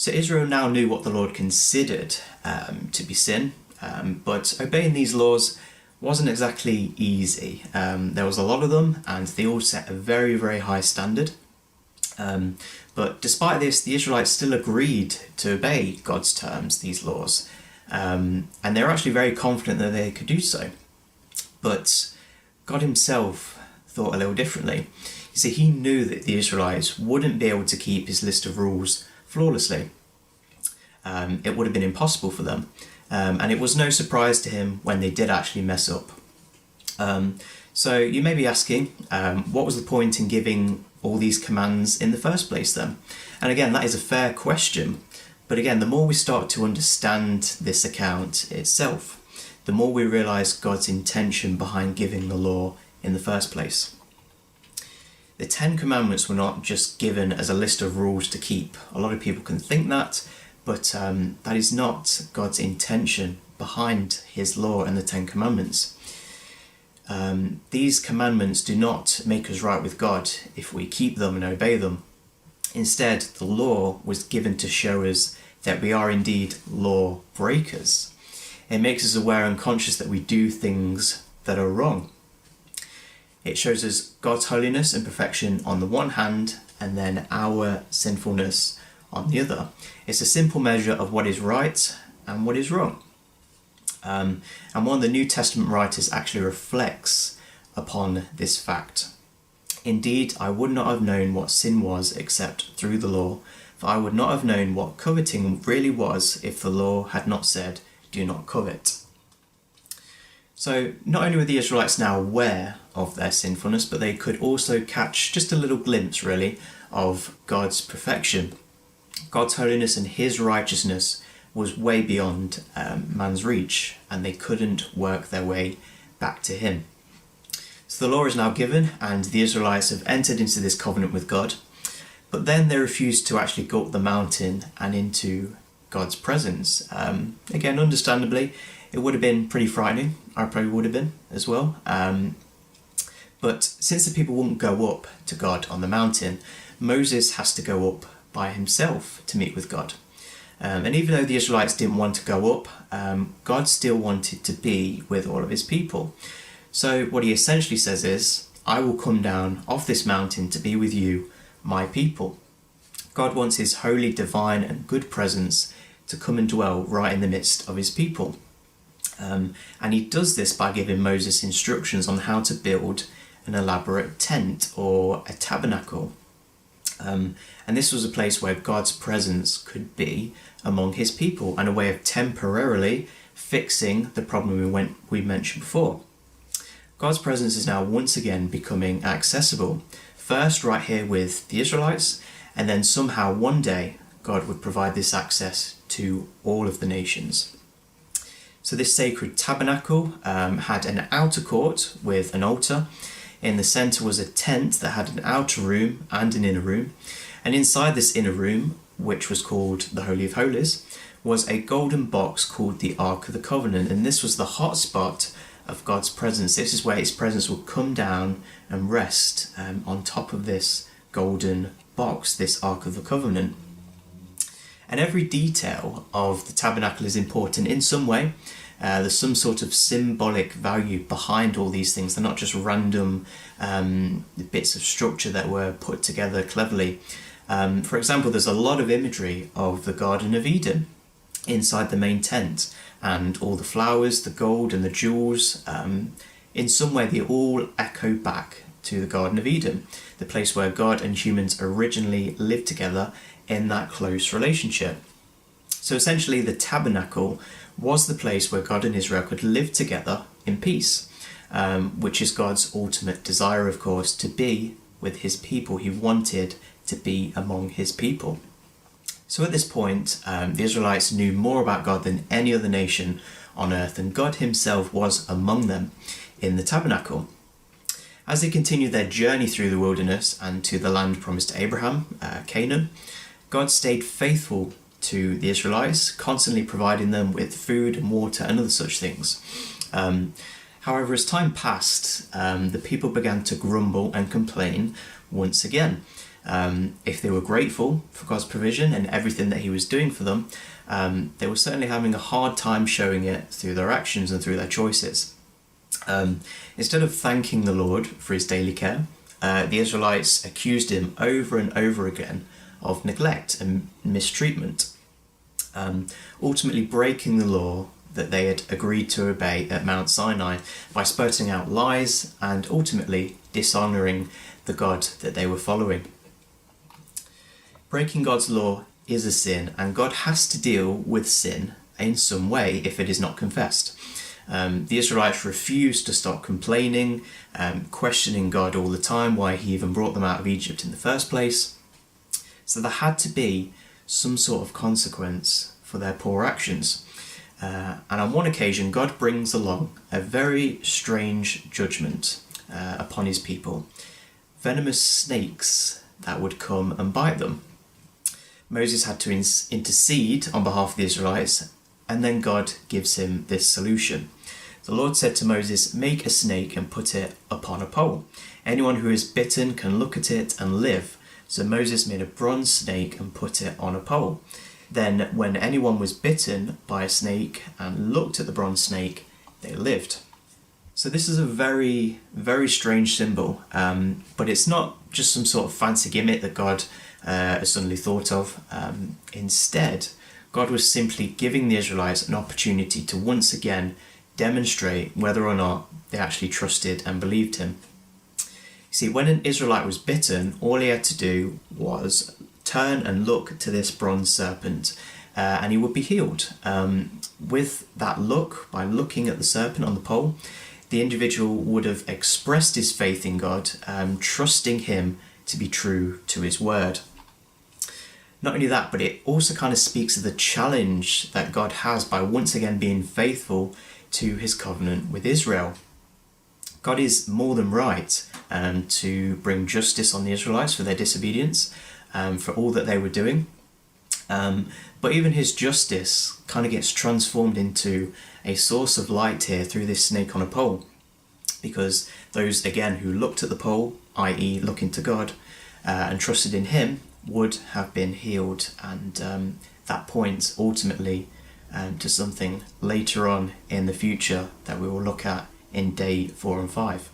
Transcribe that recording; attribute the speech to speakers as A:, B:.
A: So Israel now knew what the Lord considered to be sin, but obeying these laws wasn't exactly easy. There was a lot of them, and they all set a very, very high standard. But despite this, the Israelites still agreed to obey God's terms, these laws, and they were actually very confident that they could do so. But God himself thought a little differently. You see, he knew that the Israelites wouldn't be able to keep his list of rules flawlessly. It would have been impossible for them, and it was no surprise to him when they did actually mess up. So you may be asking, what was the point in giving all these commands in the first place then? And again, that is a fair question. But again, the more we start to understand this account itself, the more we realise God's intention behind giving the law in the first place. The 10 Commandments were not just given as a list of rules to keep. A lot of people can think that, but that is not God's intention behind his law and the 10 Commandments. These commandments do not make us right with God if we keep them and obey them. Instead, the law was given to show us that we are indeed law breakers. It makes us aware and conscious that we do things that are wrong. It shows us God's holiness and perfection on the one hand, and then our sinfulness on the other. It's a simple measure of what is right and what is wrong. And one of the New Testament writers actually reflects upon this fact. Indeed, I would not have known what sin was except through the law, for I would not have known what coveting really was if the law had not said, do not covet. So not only were the Israelites now aware of their sinfulness, but they could also catch just a little glimpse really of God's perfection. God's holiness and his righteousness was way beyond man's reach, and they couldn't work their way back to him. So the law is now given, and the Israelites have entered into this covenant with God, but then they refused to actually go up the mountain and into God's presence. Again, understandably, it would have been pretty frightening. I probably would have been as well. But since the people wouldn't go up to God on the mountain, Moses has to go up by himself to meet with God. And even though the Israelites didn't want to go up, God still wanted to be with all of his people. So what he essentially says is, I will come down off this mountain to be with you, my people. God wants his holy, divine and good presence to come and dwell right in the midst of his people. And he does this by giving Moses instructions on how to build an elaborate tent or a tabernacle. And this was a place where God's presence could be among his people, and a way of temporarily fixing the problem we mentioned before. God's presence is now once again becoming accessible, first right here with the Israelites, and then somehow one day God would provide this access to all of the nations. So this sacred tabernacle had an outer court with an altar. In the centre was a tent that had an outer room and an inner room. And inside this inner room, which was called the Holy of Holies, was a golden box called the Ark of the Covenant. And this was the hot spot of God's presence. This is where his presence would come down and rest on top of this golden box, this Ark of the Covenant. And every detail of the tabernacle is important in some way. There's some sort of symbolic value behind all these things. They're not just random bits of structure that were put together cleverly. For example, there's a lot of imagery of the Garden of Eden inside the main tent, and all the flowers, the gold and the jewels. In some way, they all echo back to the Garden of Eden, the place where God and humans originally lived together in that close relationship. So essentially, the tabernacle was the place where God and Israel could live together in peace, which is God's ultimate desire, of course, to be with his people. He wanted to be among his people. So at this point, the Israelites knew more about God than any other nation on earth, and God himself was among them in the tabernacle. As they continued their journey through the wilderness and to the land promised to Abraham, Canaan, God stayed faithful to the Israelites, constantly providing them with food and water and other such things. However, as time passed, the people began to grumble and complain once again. If they were grateful for God's provision and everything that he was doing for them, they were certainly having a hard time showing it through their actions and through their choices. Instead of thanking the Lord for his daily care, the Israelites accused him over and over again of neglect and mistreatment, ultimately breaking the law that they had agreed to obey at Mount Sinai by spurting out lies and ultimately dishonouring the God that they were following. Breaking God's law is a sin, and God has to deal with sin in some way if it is not confessed. The Israelites refused to stop complaining, questioning God all the time, why he even brought them out of Egypt in the first place. So there had to be some sort of consequence for their poor actions. And on one occasion, God brings along a very strange judgment upon his people. Venomous snakes that would come and bite them. Moses had to intercede on behalf of the Israelites, and then God gives him this solution. The Lord said to Moses, "Make a snake and put it upon a pole. Anyone who is bitten can look at it and live." So Moses made a bronze snake and put it on a pole. Then when anyone was bitten by a snake and looked at the bronze snake, they lived. So this is a very, very strange symbol, but it's not just some sort of fancy gimmick that God has suddenly thought of. Instead, God was simply giving the Israelites an opportunity to once again demonstrate whether or not they actually trusted and believed him. You see, when an Israelite was bitten, all he had to do was turn and look to this bronze serpent, and he would be healed. With that look, by looking at the serpent on the pole, the individual would have expressed his faith in God, trusting him to be true to his word. Not only that, but it also kind of speaks of the challenge that God has by once again being faithful to his covenant with Israel. God is more than right to bring justice on the Israelites for their disobedience, for all that they were doing. But even his justice kind of gets transformed into a source of light here through this snake on a pole. Because those, again, who looked at the pole, i.e. looking to God, and trusted in him, would have been healed. And that points ultimately to something later on in the future that we will look at in day 4 and 5.